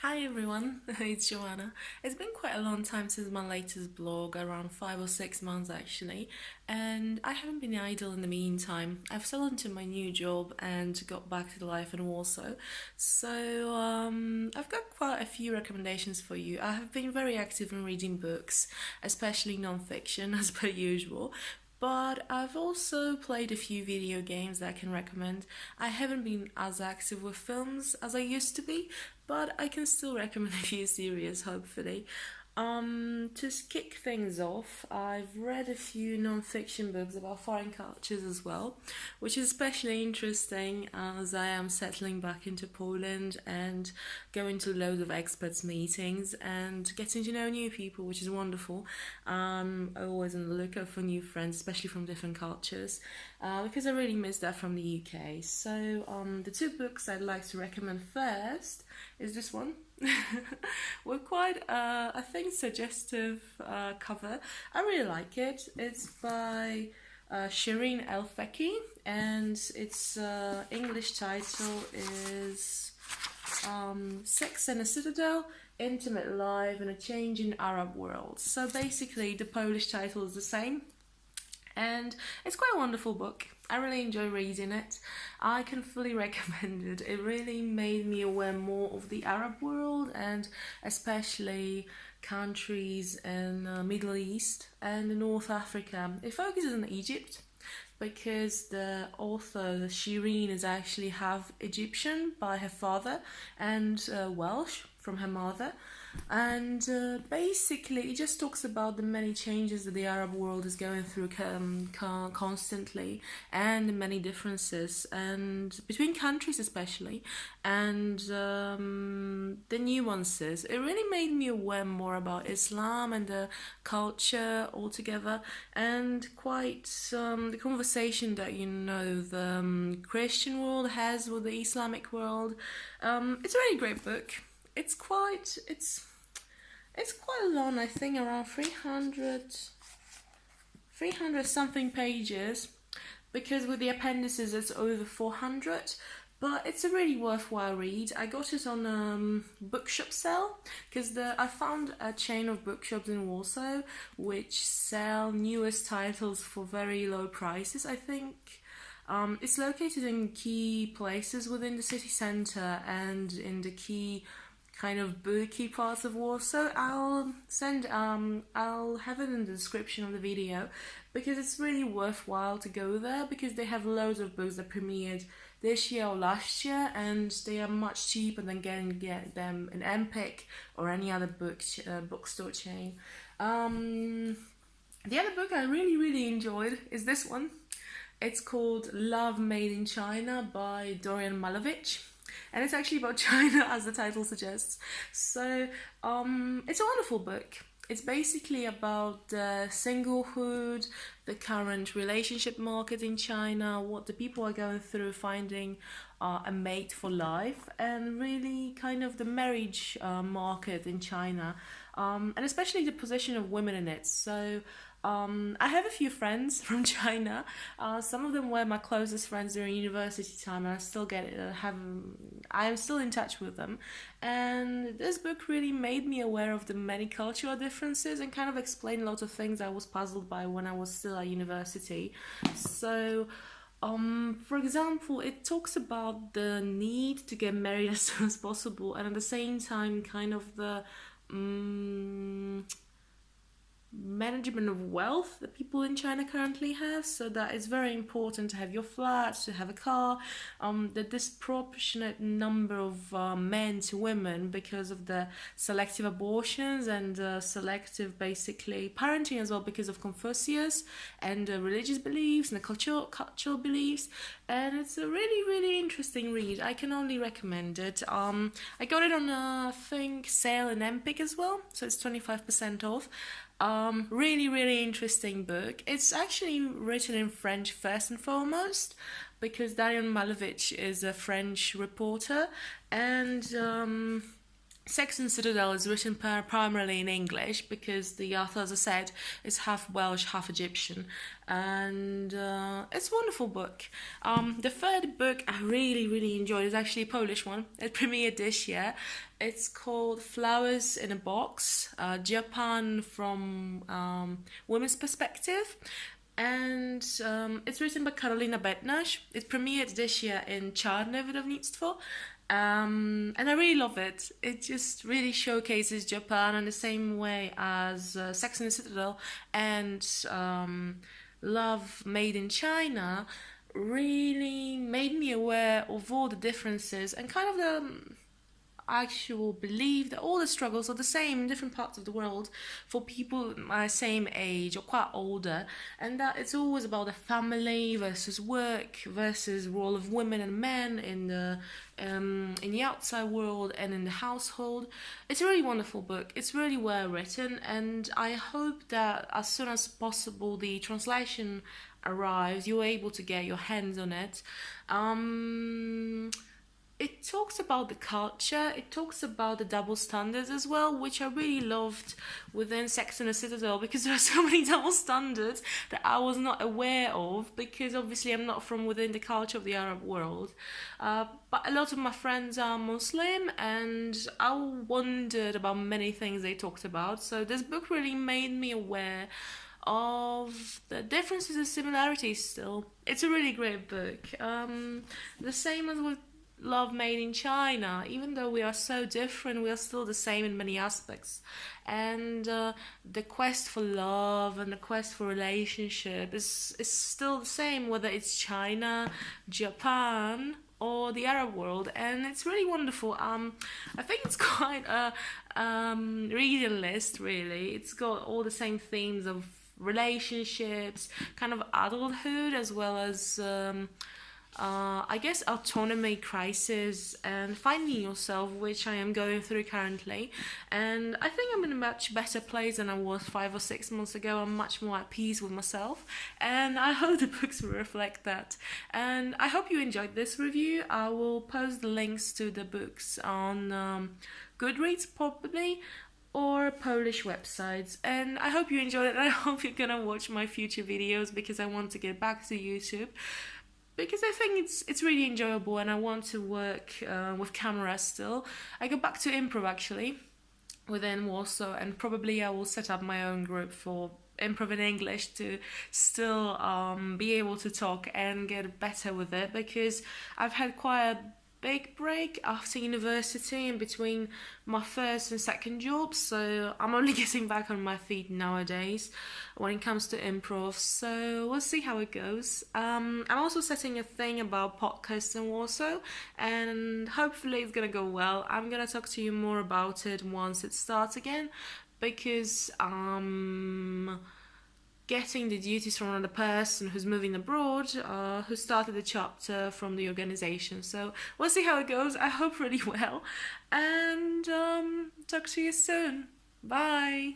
Hi everyone, it's Joanna. It's been quite a long time since my latest blog, around 5 or 6 months actually, and I haven't been idle in the meantime. I've settled into my new job and got back to life in Warsaw. I've got quite a few recommendations for you. I have been very active in reading books, especially non-fiction as per usual. But I've also played a few video games that I can recommend. I haven't been as active with films as I used to be, but I can still recommend a few series, hopefully. To kick things off, I've read a few non-fiction books about foreign cultures as well, which is especially interesting as I am settling back into Poland and going to loads of experts meetings and getting to know new people, which is wonderful. I'm always on the lookout for new friends, especially from different cultures, because I really miss that from the UK. The two books I'd like to recommend first is this one. With quite, I think, suggestive cover. I really like it. It's by Shireen El-Feki, and its English title is Sex and a Citadel, Intimate Life in a Changing Arab World. So basically, the Polish title is the same, and it's quite a wonderful book. I really enjoy reading it. I can fully recommend it. It really made me aware more of the Arab world and especially countries in the Middle East and North Africa. It focuses on Egypt because the author Shireen is actually half Egyptian by her father and Welsh from her mother. And basically, it just talks about the many changes that the Arab world is going through constantly, and the many differences, and between countries especially, and the nuances. It really made me aware more about Islam and the culture altogether, and quite the conversation that the Christian world has with the Islamic world. It's a really great book. It's quite long, I think around 300 something pages, because with the appendices it's over 400, but it's a really worthwhile read. I got it on bookshop sale because I found a chain of bookshops in Warsaw which sell newest titles for very low prices, I think. It's located in key places within the city centre and in the key kind of booky parts of Warsaw. I'll have it in the description of the video because it's really worthwhile to go there because they have loads of books that premiered this year or last year, and they are much cheaper than get them in Empik or any other bookstore chain. The other book I really enjoyed is this one. It's called Love Made in China by Dorian Malovic. And it's actually about China, as the title suggests. It's a wonderful book. It's basically about the singlehood, the current relationship market in China, what the people are going through finding a mate for life, and really kind of the marriage market in China, and especially the position of women in it. I have a few friends from China. Some of them were my closest friends during university time, and I am still in touch with them. And this book really made me aware of the many cultural differences and kind of explained a lot of things I was puzzled by when I was still at university. For example, it talks about the need to get married as soon as possible, and at the same time, kind of the management of wealth that people in China currently have, so that it's very important to have your flat, to have a car, the disproportionate number of men to women because of the selective abortions and selective basically parenting as well because of Confucius and religious beliefs and the cultural beliefs, and it's a really interesting read. I can only recommend it. I got it on I think sale in Empik as well, so it's 25% off. Really interesting book. It's actually written in French first and foremost because Dorian Malovic is a French reporter, and Sex and Citadel is written primarily in English because the author, as I said, is half Welsh, half Egyptian, and it's a wonderful book. The third book I really enjoyed is actually a Polish one. It premiered this year. It's called Flowers in a Box, Japan from women's perspective. And it's written by Karolina Bednarz. It premiered this year in Czarne wydawnictwo. And I really love it. It just really showcases Japan in the same way as Sex and the Citadel and Love Made in China really made me aware of all the differences and kind of the actual belief that all the struggles are the same in different parts of the world for people my same age or quite older, and that it's always about the family versus work versus role of women and men in the outside world and in the household. It's a really wonderful book. It's really well written, and I hope that as soon as possible the translation arrives, you're able to get your hands on it. It talks about the culture, it talks about the double standards as well, which I really loved within Sex and the Citadel, because there are so many double standards that I was not aware of, because obviously I'm not from within the culture of the Arab world. But a lot of my friends are Muslim, and I wondered about many things they talked about. So this book really made me aware of the differences and similarities still. It's a really great book. The same as with Love Made in China, even though we are so different, we are still the same in many aspects. And the quest for love and the quest for relationship is still the same, whether it's China, Japan, or the Arab world, and it's really wonderful. I think it's quite a reading list, really. It's got all the same themes of relationships, kind of adulthood, as well as I guess autonomy crisis and finding yourself, which I am going through currently. And I think I'm in a much better place than I was 5 or 6 months ago. I'm much more at peace with myself, and I hope the books will reflect that. And I hope you enjoyed this review. I will post the links to the books on Goodreads probably, or Polish websites, and I hope you enjoyed it. I hope you're gonna watch my future videos, because I want to get back to YouTube, because I think it's really enjoyable, and I want to work with camera still. I go back to improv actually within Warsaw, and probably I will set up my own group for improv in English to still be able to talk and get better with it, because I've had quite a big break after university in between my first and second job, so I'm only getting back on my feet nowadays when it comes to improv, so we'll see how it goes. I'm also setting a thing about podcasts in Warsaw, and hopefully it's gonna go well. I'm gonna talk to you more about it once it starts again, because getting the duties from another person who's moving abroad, who started the chapter from the organization. So we'll see how it goes. I hope really well, and talk to you soon. Bye.